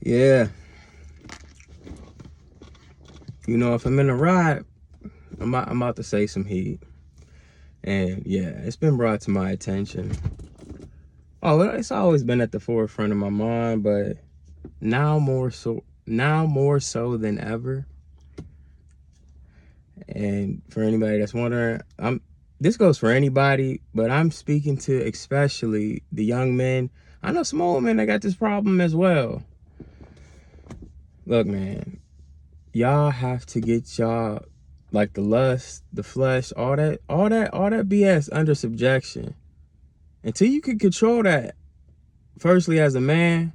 Yeah, you know, if I'm in a ride, I'm about to say some heat. And yeah, it's been brought to my attention. Oh, it's always been at the forefront of my mind, but now more so than ever. And for anybody that's wondering, this goes for anybody, but I'm speaking to especially the young men. I know some old men that got this problem as well. Look, man, y'all have to get y'all, like, the lust, the flesh, all that BS under subjection. Until you can control that, firstly as a man,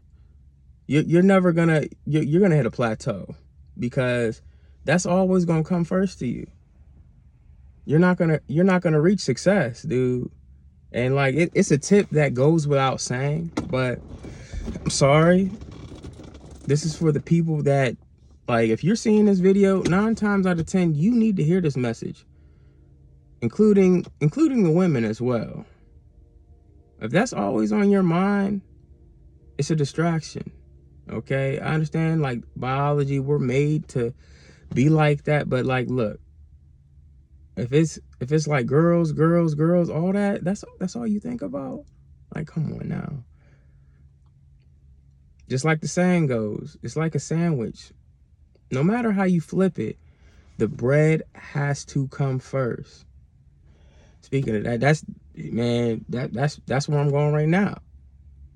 you're never gonna you're gonna hit a plateau, because that's always gonna come first to you. You're not gonna reach success, dude. And like, it's a tip that goes without saying, but I'm sorry. This is for the people that, like, if you're seeing this video, 9 times out of 10, you need to hear this message, including the women as well. If that's always on your mind, it's a distraction. Okay, I understand, like, biology, we're made to be like that, but like, look, if it's like girls, all that, that's all you think about. Like, come on now. Just like the saying goes, it's like a sandwich. No matter how you flip it, the bread has to come first. Speaking of that, that's where I'm going right now.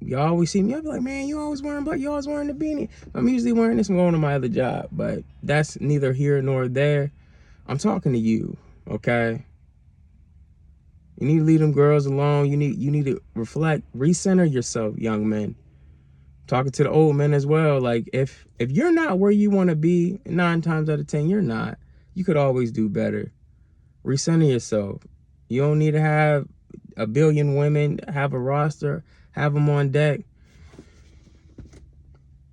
You always see me, I'll be like, man, you always wearing black, you always wearing the beanie. I'm usually wearing this, I'm going to my other job, but that's neither here nor there. I'm talking to you, okay? You need to leave them girls alone. You need to reflect, recenter yourself, young men. Talking to the old men as well. Like, if you're not where you want to be, 9 times out of 10, you're not. You could always do better. Recenter yourself. You don't need to have a billion women, have a roster, have them on deck.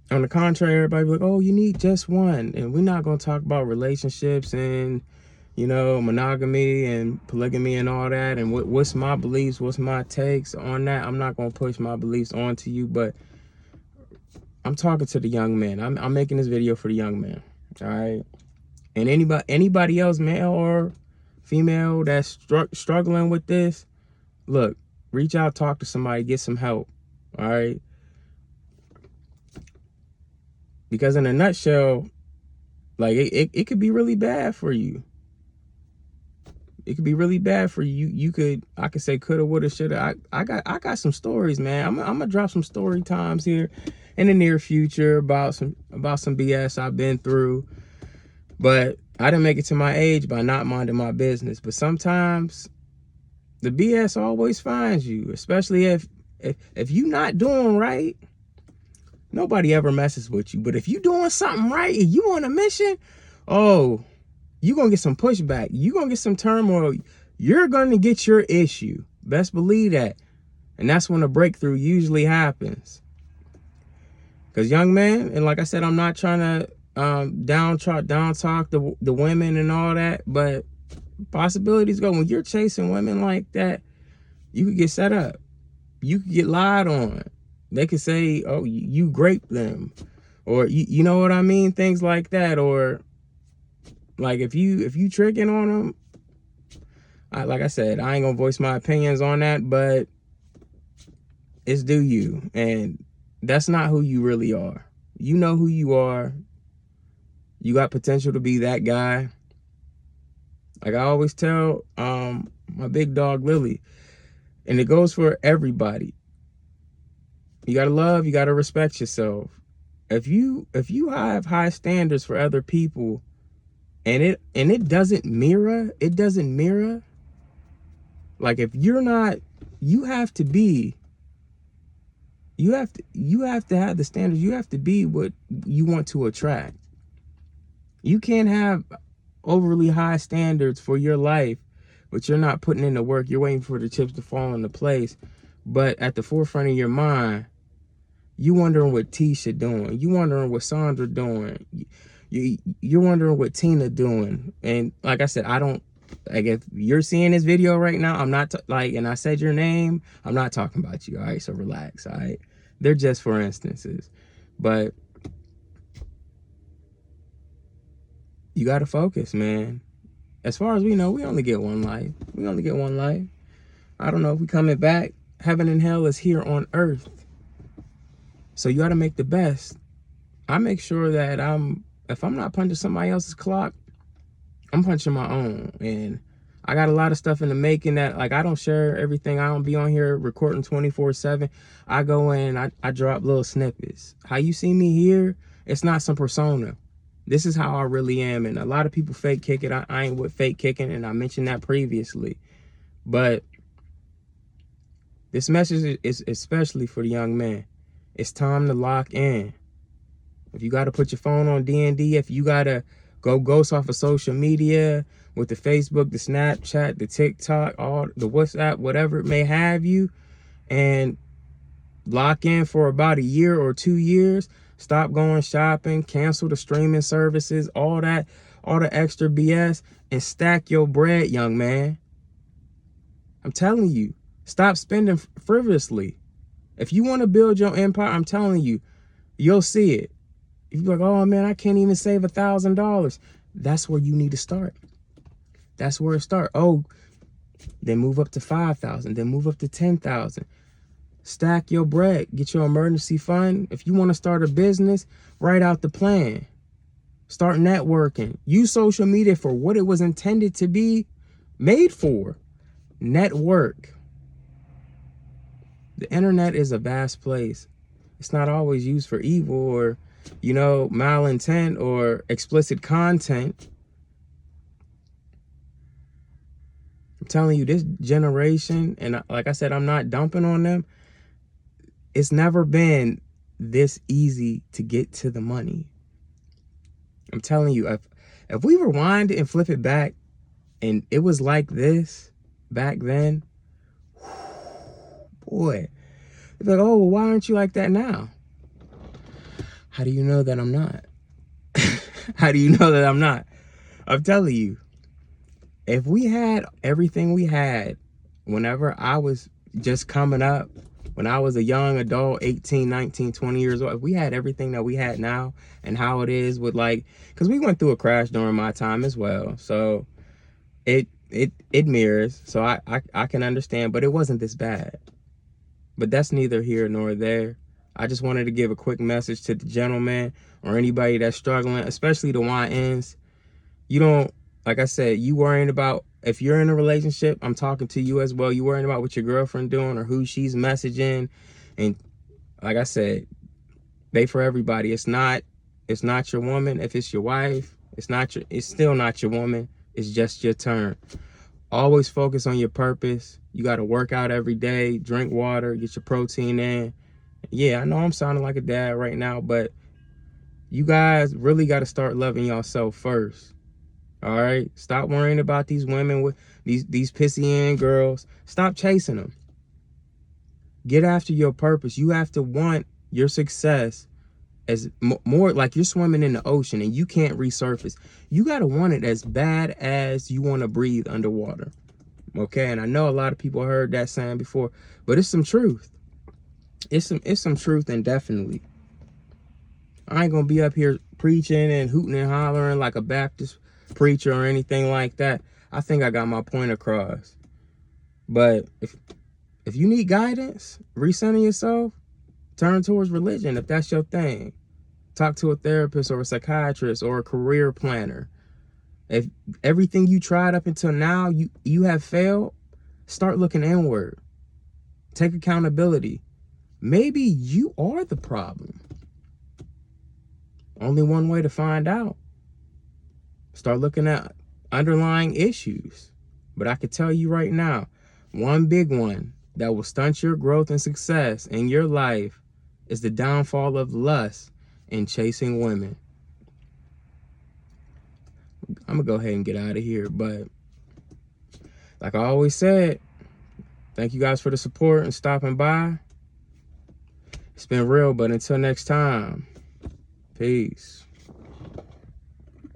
On the contrary, everybody be like, oh, you need just one. And we're not going to talk about relationships and, you know, monogamy and polygamy and all that. And what's my beliefs, what's my takes on that. I'm not going to push my beliefs onto you, but I'm talking to the young men. I'm making this video for the young men, all right? And anybody else, male or female, that's struggling with this, look, reach out, talk to somebody, get some help, all right? Because in a nutshell, like, it could be really bad for you. It could be really bad for you. I could say coulda, woulda, shoulda. I got some stories, man. I'm gonna drop some story times here in the near future about some BS I've been through. But I didn't make it to my age by not minding my business. But sometimes the BS always finds you, especially if you're not doing right. Nobody ever messes with you. But if you're doing something right and you on a mission, oh, you're going to get some pushback. You're going to get some turmoil. You're going to get your issue. Best believe that. And that's when a breakthrough usually happens. Because young man, and like I said, I'm not trying to down talk the women and all that, but possibilities go. When you're chasing women like that, you could get set up. You could get lied on. They could say, oh, you grape them. Or, you know what I mean? Things like that. Or, like, if you tricking on them, like I said, I ain't gonna voice my opinions on that, but it's do you. And that's not who you really are. You know who you are. You got potential to be that guy. Like I always tell my big dog Lily, and it goes for everybody. You gotta love, you gotta respect yourself. If you have high standards for other people, and it doesn't mirror, like, if you're not, you have to have the standards. You have to be what you want to attract. You can't have overly high standards for your life, but you're not putting in the work. You're waiting for the chips to fall into place. But at the forefront of your mind, you wondering what Tisha doing. You wondering what Sandra doing. You're wondering what Tina doing. And like I said, like, if you're seeing this video right now, I'm not and I said your name, I'm not talking about you. All right, so relax. All right, they're just for instances. But You got to focus, man. As far as we know, we only get one life. We only get one life. I don't know if we coming back. Heaven and hell is here on earth. So you got to make the best. I make sure that if I'm not punching somebody else's clock, I'm punching my own. And I got a lot of stuff in the making that, like, I don't share everything. I don't be on here recording 24/7. I go in, I drop little snippets. How you see me here, it's not some persona. This is how I really am. And a lot of people fake kick it. I ain't with fake kicking, and I mentioned that previously. But this message is especially for the young man. It's time to lock in. If you got to put your phone on D&D, if you got to go ghost off of social media with the Facebook, the Snapchat, the TikTok, all the WhatsApp, whatever it may have you, and lock in for about a year or 2 years, stop going shopping, cancel the streaming services, all the extra BS, and stack your bread, young man. I'm telling you, stop spending frivolously. If you want to build your empire, I'm telling you, you'll see it. If you're like, oh man, I can't even save $1,000. That's where you need to start. That's where it starts. Oh, then move up to 5,000, then move up to 10,000. Stack your bread, get your emergency fund. If you want to start a business, write out the plan. Start networking. Use social media for what it was intended to be made for. Network. The internet is a vast place. It's not always used for evil or, malintent or explicit content. I'm telling you, this generation, and like I said, I'm not dumping on them. It's never been this easy to get to the money. I'm telling you, if we rewind and flip it back and it was like this back then, boy, it's like, oh, well, why aren't you like that now? How do you know that I'm not? How do you know that I'm not? I'm telling you, if we had everything we had whenever I was just coming up, when I was a young adult, 18, 19, 20 years old, if we had everything that we had now and how it is with, like, because we went through a crash during my time as well. So it mirrors. So I can understand, but it wasn't this bad. But that's neither here nor there. I just wanted to give a quick message to the gentleman or anybody that's struggling, especially the YNs. You don't, like I said, you worrying about, if you're in a relationship, I'm talking to you as well. You worrying about what your girlfriend doing or who she's messaging. And like I said, they for everybody. It's not your woman. If it's your wife, it's still not your woman. It's just your turn. Always focus on your purpose. You got to work out every day, drink water, get your protein in. Yeah, I know I'm sounding like a dad right now, but you guys really got to start loving yourself first. All right? Stop worrying about these women with these pissy girls. Stop chasing them. Get after your purpose. You have to want your success as more like you're swimming in the ocean and you can't resurface. You got to want it as bad as you want to breathe underwater. Okay? And I know a lot of people heard that saying before, but it's some truth. It's some truth, indefinitely. I ain't gonna be up here preaching and hooting and hollering like a Baptist preacher or anything like that. I think I got my point across. But if you need guidance, recenter yourself, turn towards religion if that's your thing. Talk to a therapist or a psychiatrist or a career planner. If everything you tried up until now, you have failed, start looking inward. Take accountability. Maybe you are the problem. Only one way to find out. Start looking at underlying issues. But I can tell you right now, one big one that will stunt your growth and success in your life is the downfall of lust and chasing women. I'm going to go ahead and get out of here. But like I always said, thank you guys for the support and stopping by. It's been real, but until next time, peace.